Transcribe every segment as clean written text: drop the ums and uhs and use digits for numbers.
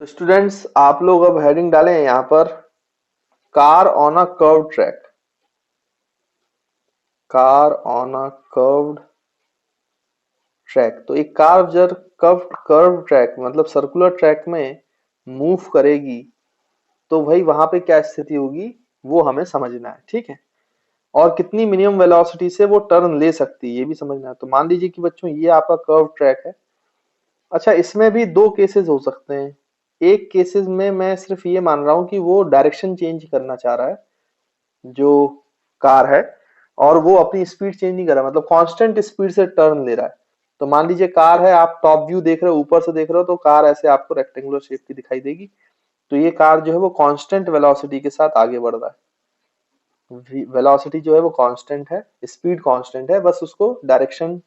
तो स्टूडेंट्स आप लोग अब हेडिंग डालें यहाँ पर car on a curve track. Car on a curved track. तो एक कार जब कर्व ट्रैक मतलब सर्कुलर ट्रैक में मूव करेगी तो भाई वहां पे क्या स्थिति होगी वो हमें समझना है, ठीक है। और कितनी मिनिमम वेलोसिटी से वो टर्न ले सकती है ये भी समझना है। तो मान लीजिए कि बच्चों ये आपका कर्व ट्रैक है। अच्छा, इसमें भी दो केसेस हो सकते हैं। एक केसेस में मैं सिर्फ ये मान रहा हूं कि वो डायरेक्शन चेंज करना चाह रहा है जो कार है, और वो अपनी स्पीड चेंज नहीं कर रहा, मतलब कांस्टेंट स्पीड से टर्न ले रहा है। तो मान लीजिए कार है, आप टॉप व्यू देख रहे हो, ऊपर से देख रहे हो, तो कार ऐसे आपको रेक्टेंगुलर शेप की दिखाई देगी। तो ये कार जो है वो कांस्टेंट वेलोसिटी के साथ आगे बढ़ रहा है। वेलोसिटी जो है वो कांस्टेंट है, स्पीड कांस्टेंट है, बस उसको डायरेक्शन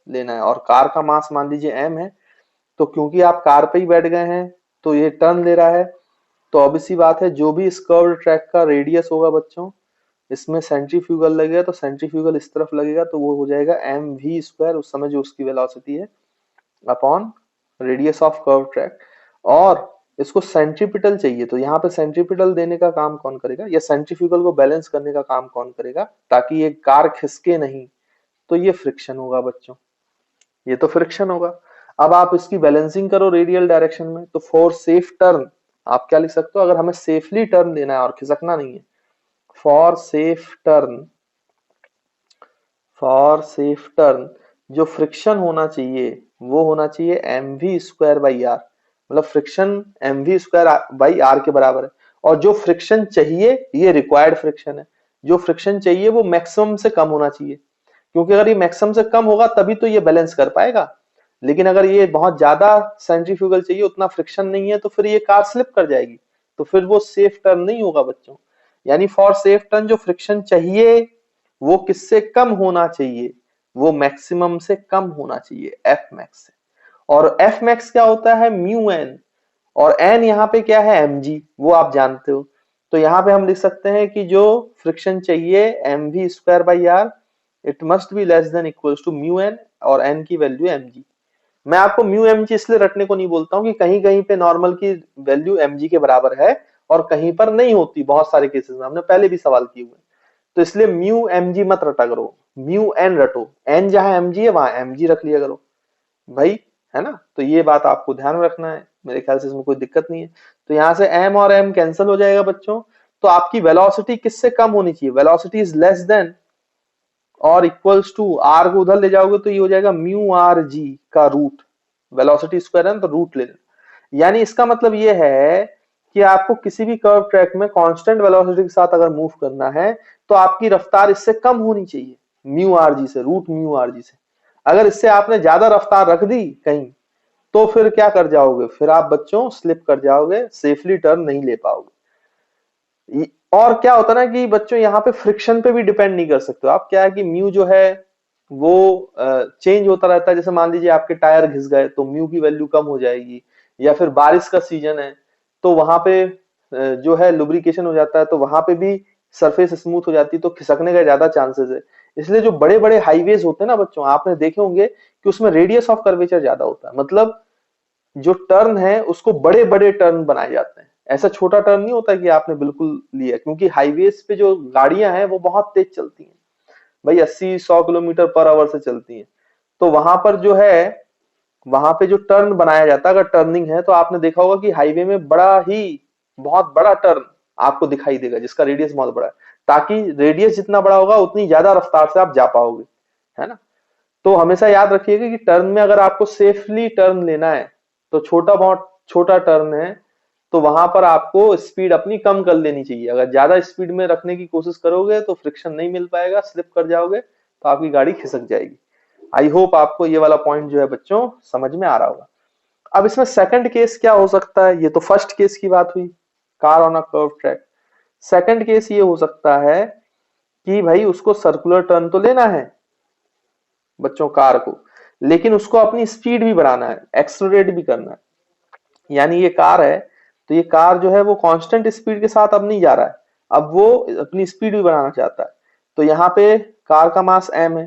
लेना है। और कार का मास मान लीजिए m है। तो क्योंकि आप कार पे ही बैठ गए हैं तो ये टर्न ले रहा है। तो ऑब्वियस सी बात है जो भी इस कर्व ट्रैक का रेडियस होगा बच्चों, इसमें सेंट्रीफ्यूगल लगेगा, तो सेंट्रीफ्यूगल इस तरफ लगेगा तो वो हो जाएगा एम वी स्क्वायर, उस समय जो उसकी वेलोसिटी है, upon radius of curve track. और इसको सेंट्रीपिटल चाहिए, तो यहाँ पे सेंट्रीपिटल देने का काम कौन करेगा, या सेंट्रीफ्यूगल को बैलेंस करने का काम कौन करेगा ताकि ये कार खिसके नहीं। तो ये फ्रिक्शन होगा बच्चों, ये तो फ्रिक्शन होगा। अब आप इसकी बैलेंसिंग करो रेडियल डायरेक्शन में, तो फॉर सेफ टर्न आप क्या लिख सकते हो, अगर हमें सेफली टर्न देना है और खिसकना नहीं है, for safe turn, for safe turn जो फ्रिक्शन होना चाहिए वो होना चाहिए m v square by r. मतलब friction m v square by r के बराबर है। और जो फ्रिक्शन चाहिए ये रिक्वायर्ड फ्रिक्शन है, जो फ्रिक्शन चाहिए वो मैक्सिमम से कम होना चाहिए, क्योंकि अगर ये मैक्सिमम से कम होगा तभी तो ये बैलेंस कर पाएगा। लेकिन अगर ये बहुत ज्यादा सेंट्रीफ्यूगल चाहिए, उतना फ्रिक्शन नहीं है, तो फिर ये कार स्लिप कर जाएगी, तो फिर वो सेफ टर्न नहीं होगा बच्चों। यानी फॉर सेफ टर्न जो फ्रिक्शन चाहिए वो किससे कम होना चाहिए, वो मैक्सिमम से कम होना चाहिए, एफ मैक्स से। और एफ मैक्स क्या होता है, म्यू एन। और एन यहाँ पे क्या है, एम जी, वो आप जानते हो। तो यहाँ पे हम लिख सकते हैं कि जो फ्रिक्शन चाहिए m v square by r, it must be less than equals to mu n, और एन की वैल्यू एम जी। मैं आपको म्यू एम जी इसलिए रटने को नहीं बोलता हूँ कि कहीं कहीं पे नॉर्मल की वैल्यू एम जी के बराबर है और कहीं पर नहीं होती, बहुत सारे केसेस में हमने पहले भी सवाल किए हुए। तो इसलिए म्यू एम जी मत रटा करो, म्यू एन रटो। एन जहां एम जी है वहां एम जी रख लिया करो भाई, है ना। तो ये बात आपको ध्यान में रखना है, मेरे ख्याल से इसमें कोई दिक्कत नहीं है। तो यहाँ से m और m कैंसिल हो जाएगा बच्चों। तो आपकी वेलोसिटी किससे कम होनी चाहिए, वेलोसिटी इज लेस देन और इक्वल्स टू, r को उधर ले जाओगे तो ये हो जाएगा म्यू आर जी का रूट। वेलोसिटी स्क्वायर है तो रूट ले लेना। यानी इसका मतलब ये है कि आपको किसी भी कर्व ट्रैक में कांस्टेंट वेलोसिटी के साथ अगर मूव करना है तो आपकी रफ्तार इससे कम होनी चाहिए, म्यू आर जी से, रूट म्यू आर जी से। अगर इससे आपने ज्यादा रफ्तार रख दी कहीं तो फिर क्या कर जाओगे, फिर आप बच्चों स्लिप कर जाओगे, सेफली टर्न नहीं ले पाओगे। और क्या होता है ना कि बच्चों यहाँ पे फ्रिक्शन पे भी डिपेंड नहीं कर सकते आप। क्या है कि म्यू जो है वो चेंज होता रहता है। जैसे मान लीजिए आपके टायर घिस गए तो म्यू की वैल्यू कम हो जाएगी, या फिर बारिश का सीजन है तो वहां पे जो है लुब्रिकेशन हो जाता है, तो वहां पे भी सरफेस स्मूथ हो जाती है, तो खिसकने का ज्यादा चांसेस है। इसलिए जो बड़े बड़े हाईवेज होते हैं ना बच्चों, आपने देखे होंगे कि उसमें रेडियस ऑफ कर्वेचर ज्यादा होता है, मतलब जो टर्न है उसको बड़े बड़े टर्न बनाए जाते हैं। ऐसा छोटा टर्न नहीं होता कि आपने बिल्कुल लिया, क्योंकि हाईवेज पे जो गाड़ियां हैं वो बहुत तेज चलती हैं भाई, 80-100 किलोमीटर पर आवर से चलती हैं। तो वहां पर जो है, वहां पे जो टर्न बनाया जाता है, अगर टर्निंग है तो आपने देखा होगा कि हाईवे में बड़ा ही, बहुत बड़ा टर्न आपको दिखाई देगा जिसका रेडियस बहुत बड़ा है, ताकि रेडियस जितना बड़ा होगा उतनी ज्यादा रफ्तार से आप जा पाओगे, है ना। तो हमेशा याद रखिएगा कि टर्न में अगर आपको सेफली टर्न लेना है तो छोटा बहुत छोटा टर्न है तो वहां पर आपको स्पीड अपनी कम कर लेनी चाहिए। अगर ज्यादा स्पीड में रखने की कोशिश करोगे तो फ्रिक्शन नहीं मिल पाएगा, स्लिप कर जाओगे तो आपकी गाड़ी खिसक जाएगी। आई होप आपको ये वाला पॉइंट जो है बच्चों समझ में आ रहा होगा। अब इसमें सेकंड केस क्या हो सकता है, ये तो फर्स्ट केस की बात हुई, car on a curve track. Second case ये हो सकता है कि भाई उसको सर्कुलर टर्न तो लेना है बच्चों कार को, लेकिन उसको अपनी स्पीड भी बढ़ाना है, एक्सलरेट भी करना है। यानी ये कार है, तो ये कार जो है वो कांस्टेंट स्पीड के साथ अब नहीं जा रहा है, अब वो अपनी स्पीड भी बढ़ाना चाहता है। तो यहाँ पे कार का मास m है,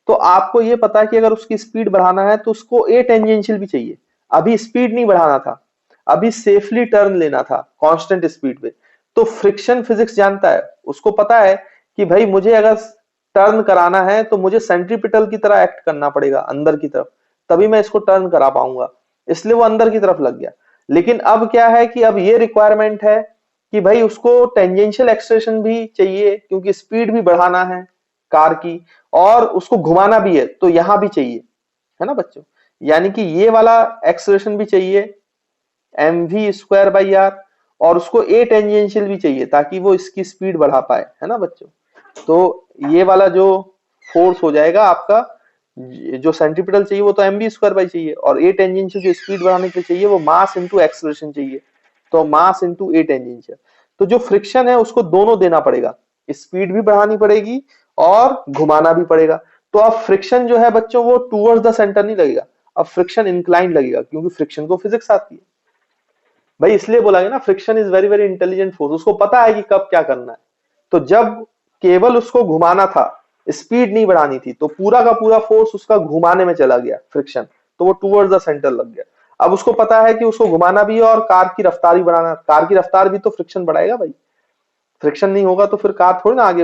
तो आपको ये पता है कि अगर उसकी स्पीड बढ़ाना है तो उसको ए टेंजेंशियल भी चाहिए, अभी स्पीड नहीं बढ़ाना था। अभी सेफली टर्न लेना था कांस्टेंट स्पीड पे, तो फ्रिक्शन फिजिक्स जानता है, उसको पता है कि भाई मुझे अगर टर्न कराना है तो मुझे सेंट्रीपिटल की तरह एक्ट करना पड़ेगा अंदर की तरफ, तभी मैं इसको टर्न करा पाऊंगा, इसलिए वो अंदर की तरफ लग गया। लेकिन अब क्या है कि अब ये रिक्वायरमेंट है कि भाई उसको टेंजेंशियल एक्सलेशन भी चाहिए, क्योंकि स्पीड भी बढ़ाना है कार की, और उसको घुमाना भी है, तो यहां भी चाहिए, है ना बच्चों। यानी कि ये वाला एक्सलेशन भी चाहिए m v square by r, और उसको ए टेंजेंशियल भी चाहिए ताकि वो इसकी स्पीड बढ़ा पाए, है ना बच्चों। तो ये वाला जो फोर्स हो जाएगा आपका, जो सेंट्रीपिटल चाहिए वो तो एम बी स्क्वायर बाई चाहिए, और ए टेंजेंशियल जो स्पीड बढ़ाने के लिए चाहिए वो मास इंटू एक्सलेशन चाहिए, तो मास इंटू ए टेंजेंशियल। तो जो फ्रिक्शन है उसको दोनों देना पड़ेगा, स्पीड भी बढ़ानी पड़ेगी और घुमाना भी पड़ेगा। तो अब फ्रिक्शन जो है बच्चों वो टूवर्ड्स द सेंटर नहीं लगेगा, अब फ्रिक्शन इंक्लाइंड लगेगा, क्योंकि फ्रिक्शन को फिजिक्स आती है भाई, इसलिए बोला गया ना friction is very very intelligent force, उसको पता है कि कब क्या करना है। तो जब केवल उसको घुमाना था, स्पीड नहीं बढ़ानी थी, तो पूरा का पूरा फोर्स उसका घुमाने में चला गया फ्रिक्शन, तो वो टूवर्ड्स द सेंटर लग गया। अब उसको पता है कि उसको घुमाना भी है और कार की रफ्तार भी बढ़ाना, कार की रफ्तार भी तो फ्रिक्शन बढ़ाएगा भाई, फ्रिक्शन नहीं होगा तो फिर कार थोड़ी ना आगे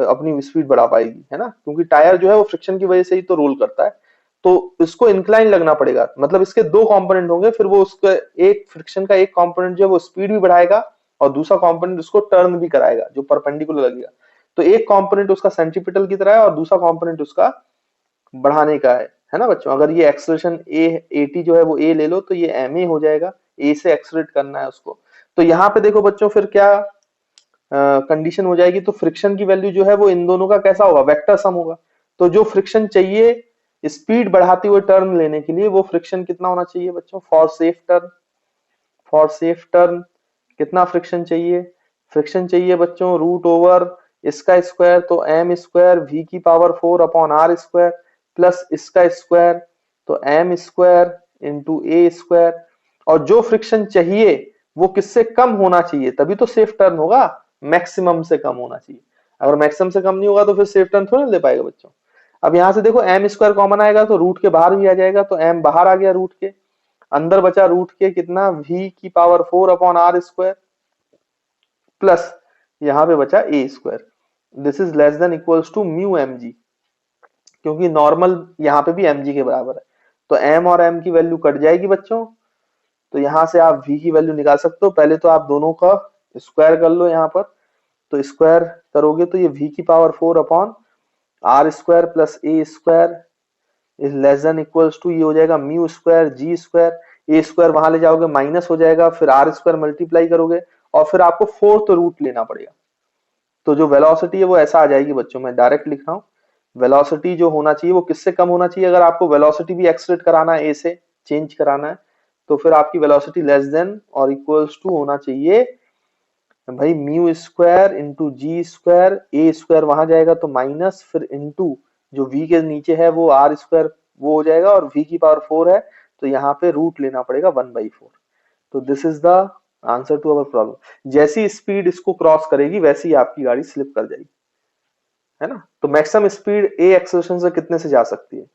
अपनी स्पीड बढ़ा पाएगी, है ना, क्योंकि टायर जो है वो फ्रिक्शन की वजह से ही तो रोल करता है। तो इसको इंक्लाइन लगना पड़ेगा, मतलब इसके दो कंपोनेंट होंगे, फिर वो उसका एक फ्रिक्शन का एक कंपोनेंट जो है वो स्पीड भी बढ़ाएगा और दूसरा कंपोनेंट उसको टर्न भी कराएगा जो परपेंडिकुलर लगेगा। तो एक कंपोनेंट उसका सेंट्रीपिटल की तरह है और दूसरा कंपोनेंट उसका बढ़ाने का है ना बच्चों। अगर ये एक्सलेशन ए एटी जो है वो ए ले लो तो ये एम ए हो जाएगा, ए से एक्सलेट करना है उसको। तो यहाँ पे देखो बच्चों फिर क्या कंडीशन हो जाएगी, तो फ्रिक्शन की वैल्यू जो है वो इन दोनों का कैसा होगा, वेक्टर सम होगा। तो जो फ्रिक्शन चाहिए स्पीड बढ़ाते हुए टर्न लेने के लिए, वो फ्रिक्शन कितना होना चाहिए बच्चों, फॉर सेफ टर्न कितना फ्रिक्शन चाहिए, फ्रिक्शन चाहिए बच्चों रूट ओवर इसका स्क्वायर, तो एम स्क्वायर वी की power 4 upon r square plus इसका स्क्वायर, तो m square into a square. और जो फ्रिक्शन चाहिए वो किससे कम होना चाहिए, तभी तो सेफ टर्न होगा, मैक्सिमम से कम होना चाहिए। अगर मैक्सिमम से कम नहीं होगा तो फिर सेफ टर्न थोड़ा ले पाएगा बच्चों। अब यहां से देखो एम स्क्वायर कॉमन आएगा तो रूट के बाहर भी आ जाएगा, तो एम बाहर आ गया रूट के, अंदर बचा रूट के कितना वी की power 4 upon r square plus यहां पे बचा a square, this is less than equals to mu m g, क्योंकि नॉर्मल यहाँ पे भी एम जी के बराबर है। तो एम और एम की वैल्यू कट जाएगी बच्चों, तो यहां से आप v की वैल्यू निकाल सकते हो। पहले तो आप दोनों का स्क्वायर कर लो यहाँ पर, तो स्क्वायर करोगे तो ये v की power 4 upon r square plus a square is less than equals to ये हो जाएगा mu square g square, a square वहां ले जाओगे माइनस हो जाएगा, फिर आर स्क्वायर मल्टीप्लाई करोगे और फिर आपको फोर्थ रूट लेना पड़ेगा। तो जो वेलोसिटी है वो ऐसा आ जाएगी बच्चों, मैं डायरेक्ट लिख रहा हूँ, वेलोसिटी जो होना चाहिए वो किससे कम होना चाहिए, अगर आपको वेलोसिटी भी एक्सलेट कराना है, ए से चेंज कराना है, तो फिर आपकी वेलोसिटी लेस देन और इक्वल्स टू होना चाहिए भाई mu square into ji square, a square वहां जाएगा तो माइनस, फिर इंटू जो v के नीचे है वो आर स्क्वायर वो हो जाएगा, और v की पावर 4 है तो यहाँ पे रूट लेना पड़ेगा 1/4। तो this is the answer to our problem. जैसी स्पीड इसको क्रॉस करेगी वैसी ही आपकी गाड़ी स्लिप कर जाएगी, है ना। तो मैक्सिमम स्पीड ए एक्सेलरेशन से कितने से जा सकती है,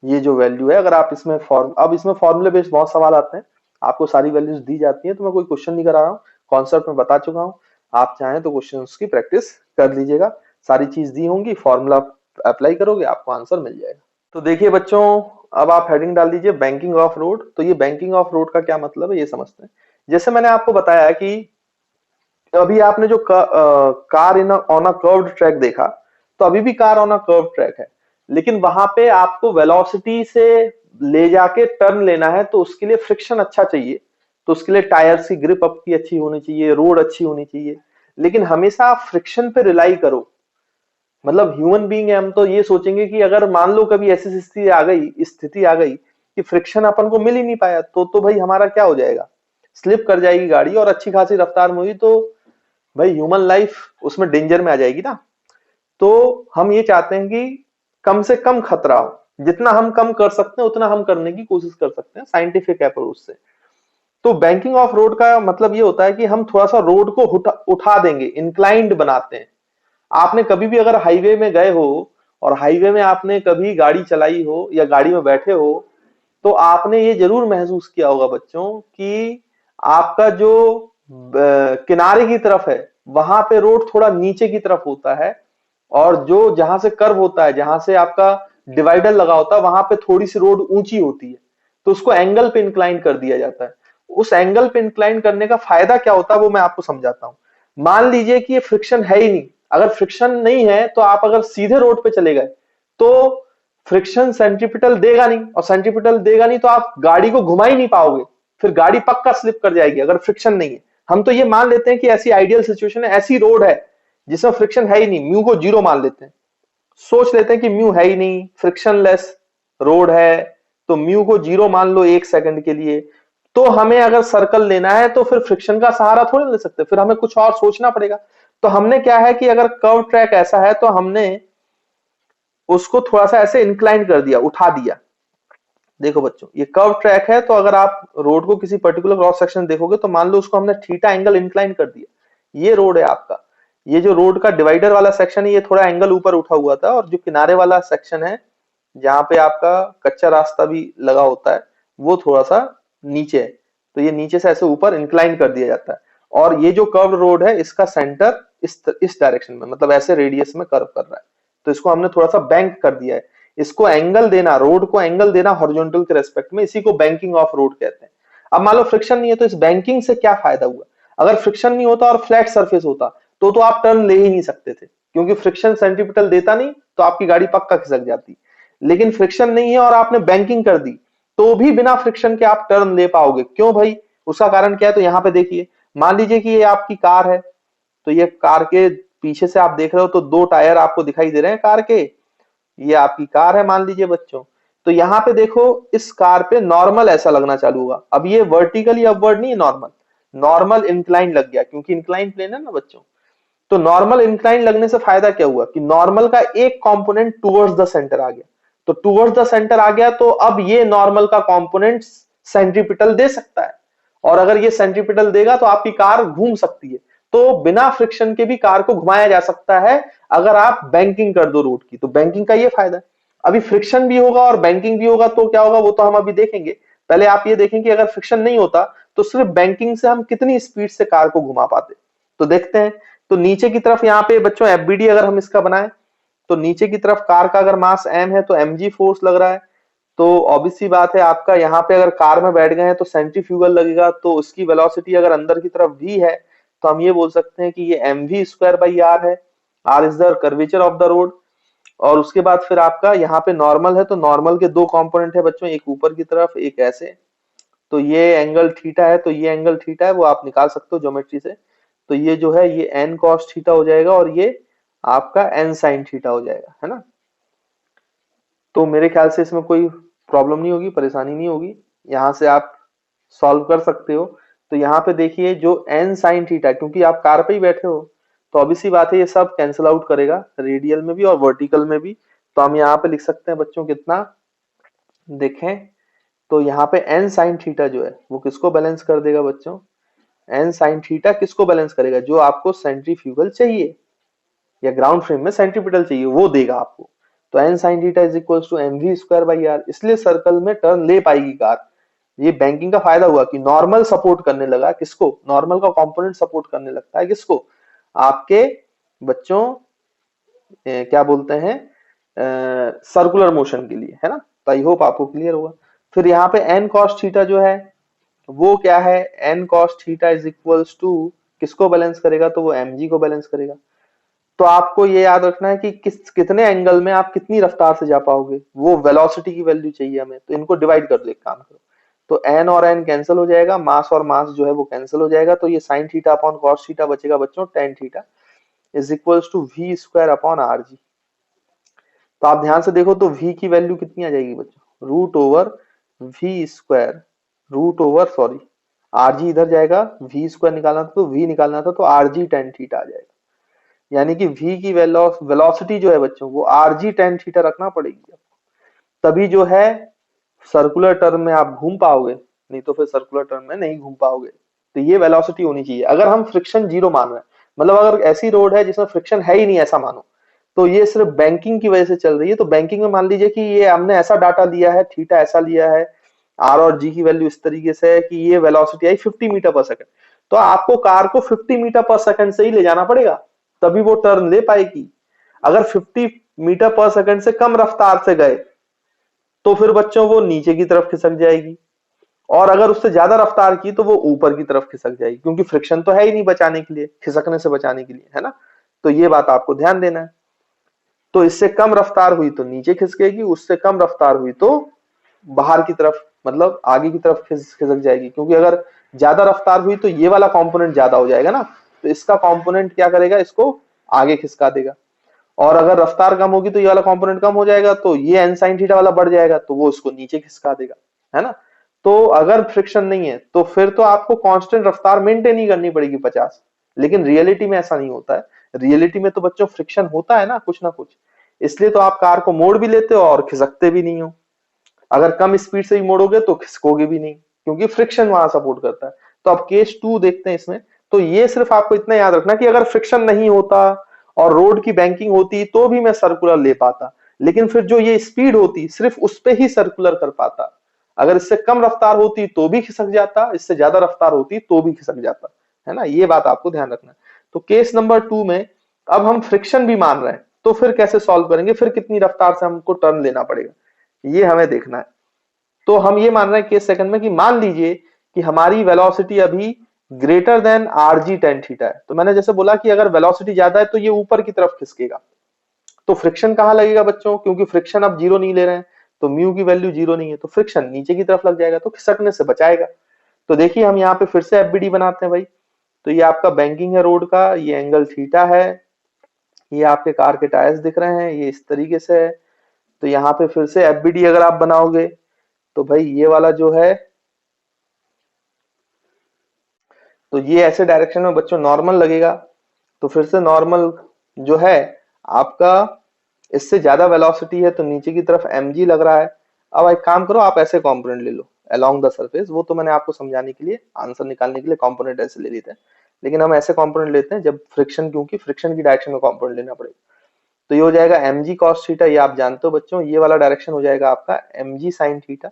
ये जो वैल्यू है, अगर आप इसमें अब इसमें फॉर्मूले बेस्ड बहुत सवाल आते हैं, आपको सारी वैल्यूज दी जाती हैं, तो मैं कोई क्वेश्चन नहीं करा रहा हूँ, कॉन्सेप्ट में बता चुका हूँ। आप चाहें तो क्वेश्चंस की प्रैक्टिस कर लीजिएगा, सारी चीज दी होंगी, फॉर्मूला अप्लाई करोगे आपको आंसर मिल जाएगा। तो देखिए बच्चों, अब आप हेडिंग डाल दीजिए बैंकिंग ऑफ रोड। तो ये बैंकिंग ऑफ रोड का क्या मतलब है ये समझते हैं। जैसे मैंने आपको बताया कि अभी आपने जो car in on a curved track देखा, तो अभी भी car on a curved track है, लेकिन वहां पे आपको वेलोसिटी से ले जाके टर्न लेना है, तो उसके लिए फ्रिक्शन अच्छा चाहिए, तो उसके लिए टायर्स की ग्रिप आपकी अच्छी होनी चाहिए, रोड अच्छी होनी चाहिए। लेकिन हमेशा आप फ्रिक्शन पे रिलाई करो, मतलब ह्यूमन बीइंग है, हम तो ये सोचेंगे कि अगर मान लो कभी ऐसी स्थिति आ गई कि फ्रिक्शन अपन को मिल ही नहीं पाया, तो भाई हमारा क्या हो जाएगा, स्लिप कर जाएगी गाड़ी और अच्छी खासी रफ्तार में हुई, तो भाई ह्यूमन लाइफ उसमें डेंजर में आ जाएगी ना। तो हम ये चाहते हैं कि कम से कम खतरा हो, जितना हम कम कर सकते हैं उतना हम करने की कोशिश कर सकते हैं साइंटिफिक अप्रोच से। तो बैंकिंग ऑफ रोड का मतलब ये होता है कि हम थोड़ा सा रोड को उठा देंगे, इंक्लाइंड बनाते हैं। आपने कभी भी अगर हाईवे में गए हो और हाईवे में आपने कभी गाड़ी चलाई हो या गाड़ी में बैठे हो, तो आपने ये जरूर महसूस किया होगा बच्चों कि आपका जो किनारे की तरफ है वहां पे रोड थोड़ा नीचे की तरफ होता है, और जो जहां से कर्व होता है, जहां से आपका डिवाइडर लगा होता है, वहां पे थोड़ी सी रोड ऊंची होती है, तो उसको एंगल पे इंक्लाइन कर दिया जाता है। उस एंगल पे इंक्लाइन करने का फायदा क्या होता है वो मैं आपको समझाता हूँ। मान लीजिए कि ये फ्रिक्शन है ही नहीं, अगर फ्रिक्शन नहीं है तो आप अगर सीधे रोड पे चले गए तो फ्रिक्शन सेंट्रीपिटल देगा नहीं, और सेंट्रीपिटल देगा नहीं तो आप गाड़ी को घुमा ही नहीं पाओगे, फिर गाड़ी पक्का स्लिप कर जाएगी अगर फ्रिक्शन नहीं है। हम तो ये मान लेते हैं कि ऐसी आइडियल सिचुएशन है, ऐसी रोड है जिसमें फ्रिक्शन है ही नहीं, म्यू को जीरो मान लेते हैं, सोच लेते हैं कि म्यू है ही नहीं, फ्रिक्शनलेस रोड है, तो म्यू को जीरो मान लो 1 सेकंड के लिए। तो हमें अगर सर्कल लेना है तो फिर फ्रिक्शन का सहारा थोड़ी ले सकते, फिर हमें कुछ और सोचना पड़ेगा। तो हमने क्या है कि अगर कर्व ट्रैक ऐसा है तो हमने उसको थोड़ा सा ऐसे इंक्लाइन कर दिया, उठा दिया। देखो बच्चों, ये कर्व ट्रैक है, तो अगर आप रोड को किसी पर्टिकुलर क्रॉस सेक्शन देखोगे तो मान लो उसको हमने थीटा एंगल इंक्लाइन कर दिया। ये रोड है आपका, ये जो रोड का डिवाइडर वाला सेक्शन है ये थोड़ा एंगल ऊपर उठा हुआ था, और जो किनारे वाला सेक्शन है जहां पे आपका कच्चा रास्ता भी लगा होता है वो थोड़ा सा नीचे है, तो ये नीचे से ऐसे ऊपर इंक्लाइन कर दिया जाता है। और ये जो कर्व रोड है इसका सेंटर इस डायरेक्शन में, मतलब ऐसे रेडियस में कर्व कर रहा है, तो इसको हमने थोड़ा सा बैंक कर दिया है। इसको एंगल देना, रोड को एंगल देना हॉरिजॉन्टल के रेस्पेक्ट में, इसी को बैंकिंग ऑफ रोड कहते हैं। अब मान लो फ्रिक्शन नहीं है तो इस बैंकिंग से क्या फायदा हुआ? अगर फ्रिक्शन नहीं होता और फ्लैट सरफेस होता तो आप टर्न ले ही नहीं सकते थे, क्योंकि फ्रिक्शन सेंट्रीपिटल देता नहीं तो आपकी गाड़ी पक्का खिसक जाती। लेकिन फ्रिक्शन नहीं है और आपने बैंकिंग कर दी, तो भी बिना फ्रिक्शन के आप टर्न ले पाओगे। क्यों भाई? उसका कारण क्या है? तो यहाँ पे देखिए, मान लीजिए कि ये आपकी कार है, तो ये कार के पीछे से आप देख रहे हो तो 2 टायर आपको दिखाई दे रहे हैं कार के, ये आपकी कार है मान लीजिए बच्चों। तो यहाँ पे देखो, इस कार पे नॉर्मल ऐसा लगना चालू हुआ, अब ये वर्टिकली अपवर्ड नहीं है, नॉर्मल नॉर्मल इंक्लाइन लग गया, क्योंकि इंक्लाइन प्लेन है ना बच्चों। तो नॉर्मल इंक्लाइन लगने से फायदा क्या हुआ कि नॉर्मल का एक कंपोनेंट टुवर्ड्स द सेंटर आ गया, तो टुवर्ड्स द सेंटर आ गया तो अब ये नॉर्मल का कंपोनेंट सेंट्रीपिटल दे सकता है, और अगर ये सेंट्रीपिटल देगा तो आपकी कार घूम सकती है। तो बिना फ्रिक्शन के भी कार को घुमाया जा सकता है अगर आप बैंकिंग कर दो रोड की, तो बैंकिंग का ये फायदा है। अभी फ्रिक्शन भी होगा और बैंकिंग भी होगा तो क्या होगा वो तो हम अभी देखेंगे। पहले आप ये देखें कि अगर फ्रिक्शन नहीं होता तो सिर्फ बैंकिंग से हम कितनी स्पीड से कार को घुमा पाते, तो देखते हैं। तो नीचे की तरफ यहाँ पे बच्चों एफबीडी अगर हम इसका बनाए, तो नीचे की तरफ कार का अगर मास m है तो mg फोर्स लग रहा है, तो ऑब्वियस सी बात है आपका यहाँ पे अगर कार में बैठ गए हैं तो सेंट्रीफ्यूगल लगेगा, तो उसकी वेलोसिटी अगर अंदर की तरफ v है तो हम ये बोल सकते हैं कि ये mv स्क्वायर बाई r है। r is the curvature of the road. और उसके बाद फिर आपका यहाँ पे नॉर्मल है, तो नॉर्मल के 2 कंपोनेंट है बच्चों, एक ऊपर की तरफ एक ऐसे, तो ये एंगल थीटा है, तो ये एंगल थीटा है वो आप निकाल सकते हो ज्योमेट्री से। तो ये जो है ये n cos थीटा हो जाएगा और ये आपका n sin थीटा हो जाएगा, है ना। तो मेरे ख्याल से इसमें कोई प्रॉब्लम नहीं होगी, परेशानी नहीं होगी, यहाँ से आप सॉल्व कर सकते हो। तो यहाँ पे देखिए जो n sin थीटा, क्योंकि आप कार पे ही बैठे हो तो ऑब्वियस सी बात है ये सब कैंसिल आउट करेगा रेडियल में भी और वर्टिकल में भी। तो हम यहाँ पे लिख सकते हैं बच्चों कितना, देखें तो यहाँ पे n sin थीटा जो है वो किसको बैलेंस कर देगा बच्चों? n sin थीटा किसको बैलेंस करेगा? जो आपको सेंट्रीफ्यूगल चाहिए या ग्राउंड फ्रेम में सेंट्रीपिटल चाहिए वो देगा आपको। तो n sin theta is equals to mv square by r, इसलिए सर्कल में टर्न ले पाएगी कार। ये बैंकिंग का फायदा हुआ कि नॉर्मल सपोर्ट करने लगा किसको? नॉर्मल का कंपोनेंट सपोर्ट करने लगता है किसको? आपके बच्चों क्या बोलते हैं सर्कुलर मोशन के लिए, है ना। तो आई होप आपको क्लियर होगा। फिर यहाँ पे n cos थीटा जो है वो क्या है? n cos theta is equals to किसको बैलेंस करेगा? तो वो mg को बैलेंस करेगा। तो आपको ये याद रखना है कि कितने एंगल में आप कितनी रफ्तार से जा पाओगे, वो वेलोसिटी की वैल्यू चाहिए हमें, तो इनको डिवाइड कर दो, एक काम करो। तो n और n कैंसिल हो जाएगा, मास और मास जो है वो कैंसिल हो जाएगा, तो ये sine theta upon cos theta बचेगा बच्चों tan theta is equals to v square upon r g. तो आप ध्यान से देखो तो v की वैल्यू कितनी आ जाएगी बच्चों? Root over v square, root over sorry r g इधर जाएगा, v स्क्वायर निकालना था तो v निकालना था, तो आर जी tan थीटा आ जाएगा। यानी कि v की वेलोसिटी जो है बच्चों वो आर जी tan थीटा रखना पड़ेगी आपको, तभी जो है सर्कुलर टर्म में आप घूम पाओगे, नहीं तो फिर सर्कुलर टर्म में नहीं घूम पाओगे। तो ये वेलोसिटी होनी चाहिए। अगर हम फ्रिक्शन जीरो मान रहे हैं, मतलब अगर ऐसी रोड है जिसमें फ्रिक्शन है ही नहीं ऐसा मानो, तो ये सिर्फ बैंकिंग की वजह से चल रही है। तो बैंकिंग में मान लीजिए कि ये हमने ऐसा डाटा लिया है, थीटा ऐसा लिया है, आर और जी की वैल्यू इस तरीके से है कि ये वेलोसिटी आई 50 मीटर पर सेकंड, तो आपको कार को 50 मीटर पर सेकंड से ही ले जाना पड़ेगा, तभी वो टर्न ले पाएगी। अगर 50 मीटर पर सेकंड से कम रफ्तार से गए तो फिर बच्चों वो नीचे की तरफ खिसक जाएगी, और अगर उससे ज्यादा रफ्तार की तो वो ऊपर की तरफ खिसक जाएगी, क्योंकि फ्रिक्शन तो है ही नहीं बचाने के लिए, खिसकने से बचाने के लिए, है ना। तो ये बात आपको ध्यान देना है। तो इससे कम रफ्तार हुई तो नीचे खिसकेगी, उससे कम रफ्तार हुई तो बाहर की तरफ, मतलब आगे की तरफ खिसक जाएगी, क्योंकि अगर ज्यादा रफ्तार हुई तो ये वाला कंपोनेंट ज्यादा हो जाएगा ना, तो इसका कंपोनेंट क्या करेगा, इसको आगे खिसका देगा। और अगर रफ्तार कम होगी तो ये वाला कंपोनेंट कम हो जाएगा, तो ये एन साइन थीटा वाला बढ़ जाएगा, तो वो इसको नीचे खिसका देगा, है ना। तो अगर फ्रिक्शन नहीं है तो फिर तो आपको कांस्टेंट रफ्तार मेंटेन ही करनी पड़ेगी 50, लेकिन रियलिटी में ऐसा नहीं होता है। रियलिटी में तो बच्चों फ्रिक्शन होता है ना कुछ ना कुछ, इसलिए तो आप कार को मोड़ भी लेते हो और खिसकते भी नहीं हो। अगर कम स्पीड से ही मोड़ोगे तो खिसकोगे भी नहीं, क्योंकि फ्रिक्शन वहां सपोर्ट करता है। तो अब केस 2 देखते हैं इसमें। तो ये सिर्फ आपको इतना याद रखना कि अगर फ्रिक्शन नहीं होता और रोड की बैंकिंग होती तो भी मैं सर्कुलर ले पाता, लेकिन फिर जो ये स्पीड होती सिर्फ उस पे ही सर्कुलर कर पाता। अगर इससे कम रफ्तार होती तो भी खिसक जाता, इससे ज्यादा रफ्तार होती तो भी खिसक जाता, है ना। ये बात आपको ध्यान रखना है। तो केस नंबर 2 में अब हम फ्रिक्शन भी मान रहे हैं, तो फिर कैसे सॉल्व करेंगे, फिर कितनी रफ्तार से हमको टर्न लेना पड़ेगा, ये हमें देखना है। तो हम ये मान रहे हैं केस सेकंड में कि मान लीजिए कि हमारी वेलोसिटी अभी greater than are g tan theta है। तो मैंने जैसे बोला कि अगर वेलोसिटी ज्यादा है तो ये ऊपर की तरफ खिसकेगा, तो फ्रिक्शन कहां लगेगा बच्चों, क्योंकि फ्रिक्शन आप जीरो नहीं ले रहे हैं, तो म्यू की वैल्यू जीरो नहीं है, तो फ्रिक्शन नीचे की तरफ लग जाएगा, तो खिसकने से बचाएगा। तो देखिए हम यहाँ पे फिर से एफबीडी बनाते हैं भाई। तो ये आपका बैंकिंग है रोड का, ये एंगल थीटा है, ये आपके कार के टायर्स दिख रहे हैं, ये इस तरीके से है। तो यहाँ पे फिर से एफबीडी अगर आप बनाओगे तो भाई ये वाला जो है, तो ये ऐसे डायरेक्शन में बच्चों नॉर्मल लगेगा। तो फिर से नॉर्मल जो है आपका, इससे ज्यादा वेलोसिटी है तो नीचे की तरफ mg लग रहा है। अब एक काम करो, आप ऐसे कंपोनेंट ले लो अलोंग द सरफेस, वो तो मैंने आपको समझाने के लिए, आंसर निकालने के लिए कंपोनेंट ऐसे ले लेते हैं, लेकिन हम ऐसे कंपोनेंट लेते हैं जब फ्रिक्शन, क्योंकि फ्रिक्शन की डायरेक्शन में कंपोनेंट लेना पड़ेगा। तो ये हो जाएगा mg cos थीटा, ये आप जानते हो बच्चों, ये वाला डायरेक्शन हो जाएगा आपका mg sin थीटा,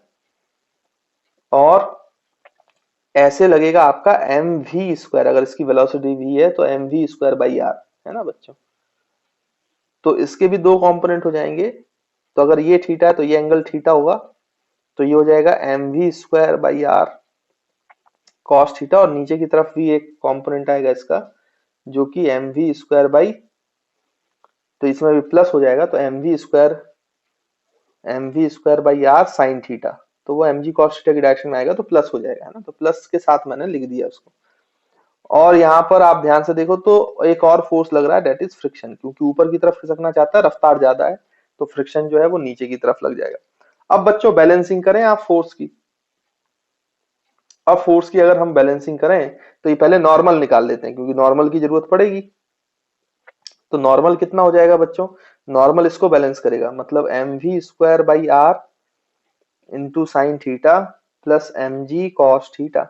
और ऐसे लगेगा आपका एम वी स्क्वायर, अगर इसकी वेलोसिटी v है तो m v square by r, है ना बच्चों। तो इसके भी दो कंपोनेंट हो जाएंगे, तो अगर ये थीटा है तो ये एंगल थीटा होगा, तो ये हो जाएगा m v square by r cos theta, और नीचे की तरफ भी एक कंपोनेंट आएगा इसका जो कि एम वी स्क्वायर बाई, तो इसमें भी प्लस हो जाएगा, तो m v square by r sine theta, तो वो एम जी कॉस थीटा की डायरेक्शन में आएगा तो प्लस हो जाएगा, है ना। तो प्लस के साथ मैंने लिख दिया उसको। और यहाँ पर आप ध्यान से देखो तो एक और फोर्स लग रहा है, डेट इज फ्रिक्शन, क्योंकि ऊपर की तरफ खिसकना चाहता है, रफ्तार ज्यादा है, तो फ्रिक्शन जो है वो नीचे की तरफ लग जाएगा। अब बच्चों बैलेंसिंग करें आप फोर्स की। अब फोर्स की अगर हम बैलेंसिंग करें तो ये पहले नॉर्मल निकाल लेते हैं, क्योंकि नॉर्मल की जरूरत पड़ेगी। तो नॉर्मल कितना हो जाएगा बच्चों, नॉर्मल इसको बैलेंस करेगा, मतलब m v square by r into sine theta plus m g cos theta,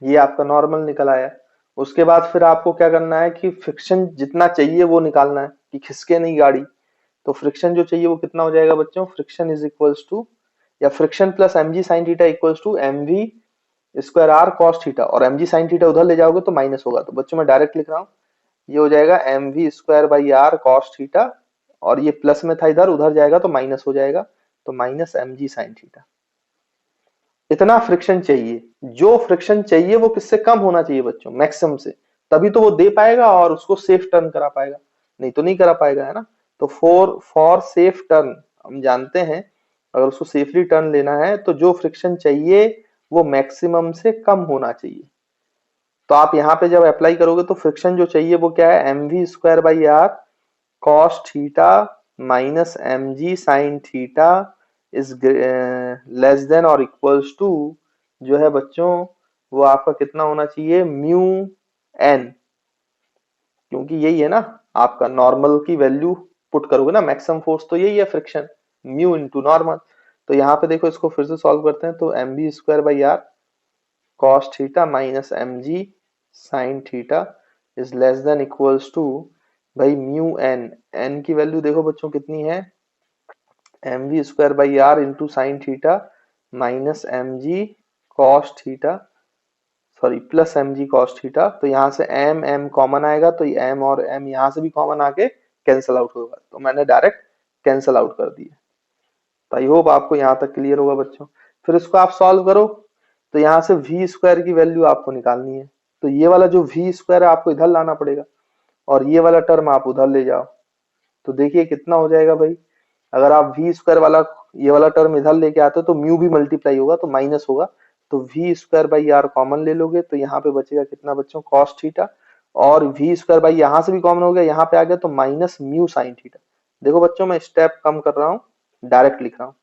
ये आपका नॉर्मल निकल आया। उसके बाद फिर आपको क्या करना है कि फ्रिक्शन जितना चाहिए वो निकालना है कि खिसके नहीं गाड़ी। तो फ्रिक्शन जो चाहिए वो कितना हो जाएगा बच्चों, फ्रिक्शन इज इक्वल्स टू, या friction plus m g sine theta equals to m v square r cos theta, और एम जी साइन थीटा उधर ले जाओगे तो माइनस होगा, तो बच्चों मैं डायरेक्ट लिख रहा हूँ, ये हो जाएगा m v square by r cos theta, और ये प्लस में था इधर, उधर जाएगा तो माइनस हो जाएगा, तो minus m g sine theta. इतना फ्रिक्शन चाहिए, जो फ्रिक्शन चाहिए वो किससे कम होना चाहिए बच्चों, मैक्सिमम से, तभी तो वो दे पाएगा और उसको सेफ टर्न करा पाएगा, नहीं तो नहीं करा पाएगा, है ना। तो फॉर सेफ टर्न, हम जानते हैं अगर उसको सेफली टर्न लेना है तो जो फ्रिक्शन चाहिए वो मैक्सिमम से कम होना चाहिए। तो आप यहाँ पे जब अप्लाई करोगे तो फ्रिक्शन जो चाहिए वो क्या है, m v square by r cos theta minus m g sine theta is less than और इक्वल्स टू, जो है बच्चों वो आपका कितना होना चाहिए, म्यू एन, क्योंकि यही है ना आपका नॉर्मल की वैल्यू पुट करोगे ना, मैक्सिमम फोर्स तो यही है फ्रिक्शन, म्यू इनटू नॉर्मल। तो यहाँ पे देखो इसको फिर से सॉल्व करते हैं, तो m b square by r cos theta minus m g sine theta is less than equals to, भाई म्यू एन, एन की वैल्यू देखो बच्चों कितनी है, m v square by r into sine theta minus m g cos theta, sorry plus m g cos theta. तो यहाँ से M M common आएगा, तो ये एम और एम यहाँ से भी कॉमन आके कैंसिल आउट होगा, तो मैंने डायरेक्ट कैंसिल आउट कर दिया। तो आई होप आपको यहाँ तक क्लियर होगा बच्चों। फिर इसको आप सॉल्व करो, तो यहाँ से वी स्क्वायर की वैल्यू आपको निकालनी है। तो ये वाला जो वी स्क्वायर है आपको इधर लाना पड़ेगा, और ये वाला टर्म आप उधर ले जाओ। तो देखिए कितना हो जाएगा भाई, अगर आप वी स्क्वायर वाला ये वाला टर्म इधर लेके आते हो तो म्यू भी मल्टीप्लाई होगा तो माइनस होगा। तो v square by r common ले लोगे, तो यहाँ पे बचेगा कितना बच्चों, कॉस थीटा। और वी स्क्वायर बाई यहाँ से भी कॉमन हो गया, यहाँ पे आ गया तो माइनस म्यू साइन थीटा। देखो बच्चों मैं स्टेप कम कर रहा हूँ, डायरेक्ट लिख रहा हूँ,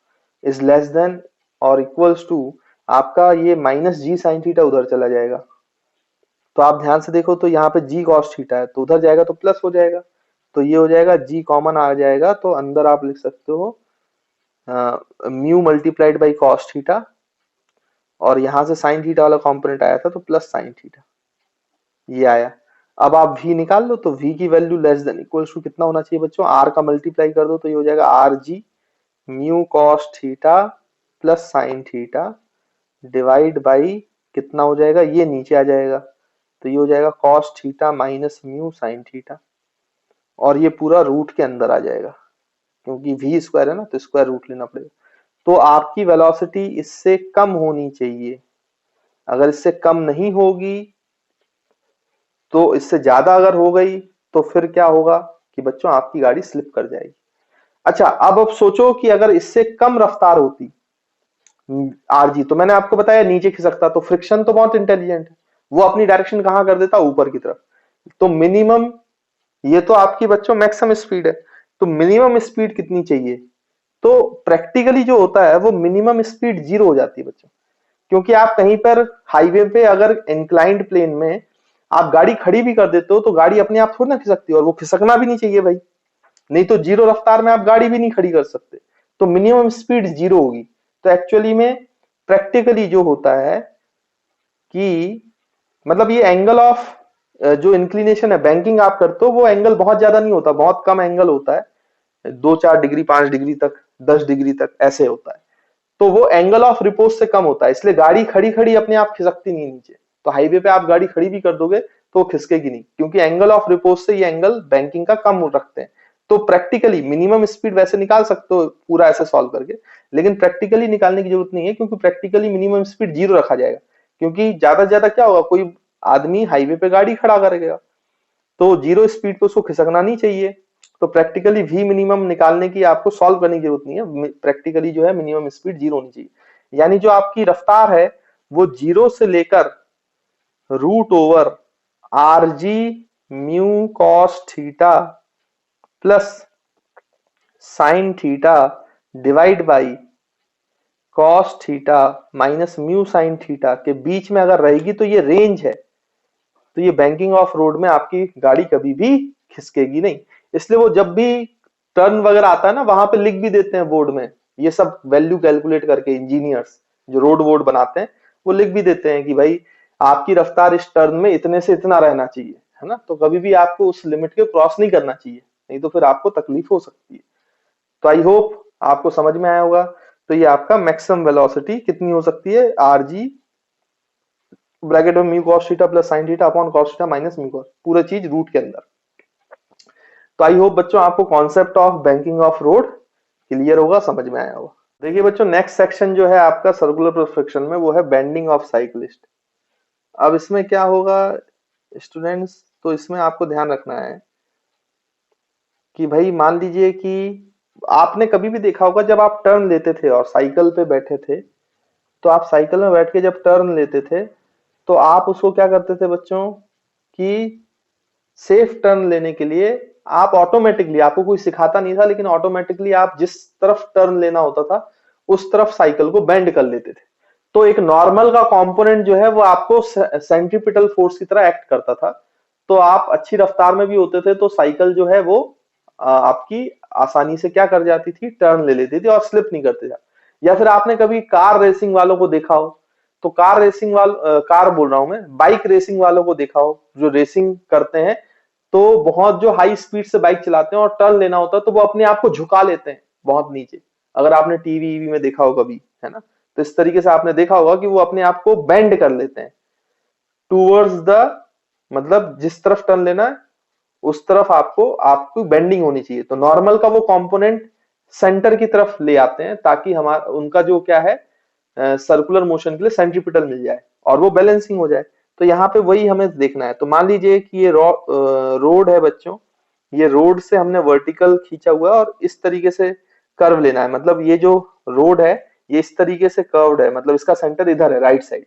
इज लेस देन और इक्वल्स टू आपका ये माइनस जी साइन थीटा उधर चला जाएगा। तो आप ध्यान से देखो, तो यहाँ पे जी कॉस थीटा है तो उधर जाएगा तो प्लस हो जाएगा, तो ये हो जाएगा जी कॉमन आ जाएगा, तो अंदर आप लिख सकते हो mu multiplied by cos theta, और यहां से साइन थीटा वाला कंपोनेंट आया था तो प्लस साइन थीटा ये आया। अब आप v निकाल लो, तो v की value less than equals to कितना होना चाहिए बच्चों, r का मल्टीप्लाई कर दो तो ये हो जाएगा are g mu cos theta plus sine theta divide by कितना हो जाएगा, ये नीचे आ जाएगा तो ये हो जाएगा cos theta minus mu sine theta, और ये पूरा रूट के अंदर आ जाएगा क्योंकि v स्क्वायर है ना तो स्क्वायर रूट लेना पड़ेगा। तो आपकी वेलोसिटी इससे कम होनी चाहिए, अगर इससे कम नहीं होगी तो इससे ज्यादा अगर हो गई तो फिर क्या होगा कि बच्चों आपकी गाड़ी स्लिप कर जाएगी। अच्छा अब सोचो कि अगर इससे कम रफ्तार होती आरजी, तो मैंने आपको बताया नीचे खिसकता, तो फ्रिक्शन तो बहुत इंटेलिजेंट है, वो अपनी डायरेक्शन कहां कर देता, ऊपर की तरफ। तो मिनिमम, ये तो आपकी बच्चों मैक्सिमम स्पीड है, तो मिनिमम स्पीड कितनी चाहिए, तो प्रैक्टिकली जो होता है वो मिनिमम स्पीड 0 हो जाती है बच्चों, क्योंकि आप कहीं पर हाईवे पे अगर इंक्लाइंड प्लेन में आप गाड़ी खड़ी भी कर देते हो तो गाड़ी अपने आप थोड़ी ना खिसकती है, और वो खिसकना भी नहीं चाहिए भाई, नहीं तो 0 रफ्तार में आप गाड़ी भी नहीं खड़ी कर सकते, तो मिनिमम स्पीड 0 होगी। तो एक्चुअली में प्रैक्टिकली जो होता है कि मतलब ये एंगल ऑफ जो इंक्लिनेशन है बैंकिंग आप करते हो वो एंगल बहुत ज्यादा नहीं होता, बहुत कम एंगल होता है, 2-4 डिग्री 5 डिग्री तक 10 डिग्री तक ऐसे होता है, तो वो एंगल ऑफ रिपोज से कम होता है, इसलिए गाड़ी खड़ी खड़ी अपने आप खिसकती नहीं नीचे। तो हाईवे पे आप गाड़ी खड़ी भी कर दोगे तो वो खिसकेगी नहीं, क्योंकि एंगल ऑफ रिपोज से ये एंगल बैंकिंग का कम रखते हैं। तो प्रैक्टिकली मिनिमम स्पीड वैसे निकाल सकते हो पूरा ऐसे सॉल्व करके, लेकिन प्रैक्टिकली निकालने की जरूरत नहीं है, क्योंकि प्रैक्टिकली मिनिमम स्पीड 0 रखा जाएगा, क्योंकि ज्यादा से ज्यादा क्या होगा, कोई आदमी हाईवे पे गाड़ी खड़ा करेगा तो 0 स्पीड पे उसको खिसकना नहीं चाहिए। तो प्रैक्टिकली वी मिनिमम निकालने की आपको सॉल्व करने की जरूरत नहीं है, प्रैक्टिकली जो है मिनिमम स्पीड 0 होनी चाहिए, यानी जो आपकी रफ्तार है वो 0 से लेकर root over r g mu cos theta plus sine theta divide by cos theta minus mu sine theta के बीच में अगर रहेगी तो ये रेंज है, तो ये बैंकिंग ऑफ रोड में आपकी गाड़ी कभी भी खिसकेगी नहीं। इसलिए वो जब भी टर्न वगैरह आता है ना वहां पे लिख भी देते हैं बोर्ड में, ये सब वैल्यू कैलकुलेट करके इंजीनियर्स जो रोड वोड बनाते हैं वो लिख भी देते हैं कि भाई आपकी रफ्तार इस टर्न में इतने से इतना रहना चाहिए, है ना, तो कभी भी आपको उस लिमिट के क्रॉस नहीं करना चाहिए, नहीं तो फिर आपको तकलीफ हो सकती है। तो आई होप आपको समझ में आया होगा। तो ये आपका मैक्सिमम वेलोसिटी कितनी हो सकती है, आर जी ब्रैकेट में mu cos theta plus sine theta upon cos theta minus mu cos, पूरा चीज रूट के अंदर। तो आई होप बच्चों आपको concept of banking of road clear होगा, समझ में आया होगा। देखिए बच्चों नेक्स्ट सेक्शन जो है आपका सर्कुलर परफेक्शन में वो है बेंडिंग ऑफ साइक्लिस्ट। अब इसमें क्या होगा स्टूडेंट्स, तो इसमें आपको ध्यान रखना है कि भाई मान लीजिए कि आपने कभी भी देखा होगा जब आप टर्न लेते थे और साइकिल पे बैठे थे, तो आप साइकिल में बैठ के जब टर्न लेते थे तो आप उसको क्या करते थे बच्चों कि सेफ टर्न लेने के लिए आप ऑटोमेटिकली, आपको कोई सिखाता नहीं था लेकिन ऑटोमेटिकली आप जिस तरफ टर्न लेना होता था उस तरफ साइकिल को बेंड कर लेते थे। तो एक नॉर्मल का कंपोनेंट जो है वो आपको सेंट्रीपिटल फोर्स की तरह एक्ट करता था, तो आप अच्छी रफ्तार में भी होते थे तो साइकिल जो है वो आपकी आसानी से क्या कर जाती थी, टर्न ले लेती थी और स्लिप नहीं करते थे। या फिर आपने कभी कार रेसिंग वालों को देखा हो, तो कार रेसिंग कार बोल रहा हूं मैं, बाइक रेसिंग वालों को देखा हो जो रेसिंग करते हैं, तो बहुत जो हाई स्पीड से बाइक चलाते हैं और टर्न लेना होता है तो वो अपने आप को झुका लेते हैं बहुत नीचे, अगर आपने टीवी में देखा हो कभी, है ना, तो इस तरीके से आपने देखा होगा कि वो अपने आप को बेंड कर लेते हैं टूवर्ड्स द, मतलब जिस तरफ टर्न लेना है उस तरफ आपको बेंडिंग होनी चाहिए। तो नॉर्मल का वो कंपोनेंट सेंटर की तरफ ले आते हैं ताकि हमारा उनका जो क्या है सर्कुलर मोशन के लिए सेंट्रीपिटल मिल जाए और वो बैलेंसिंग हो जाए। तो यहाँ पे वही हमें देखना है। तो मान लीजिए कि ये रोड है बच्चों, ये रोड से हमने वर्टिकल खींचा हुआ है और इस तरीके से कर्व लेना है। मतलब ये जो रोड है ये इस तरीके से कर्व्ड है, मतलब इसका सेंटर इधर है राइट साइड,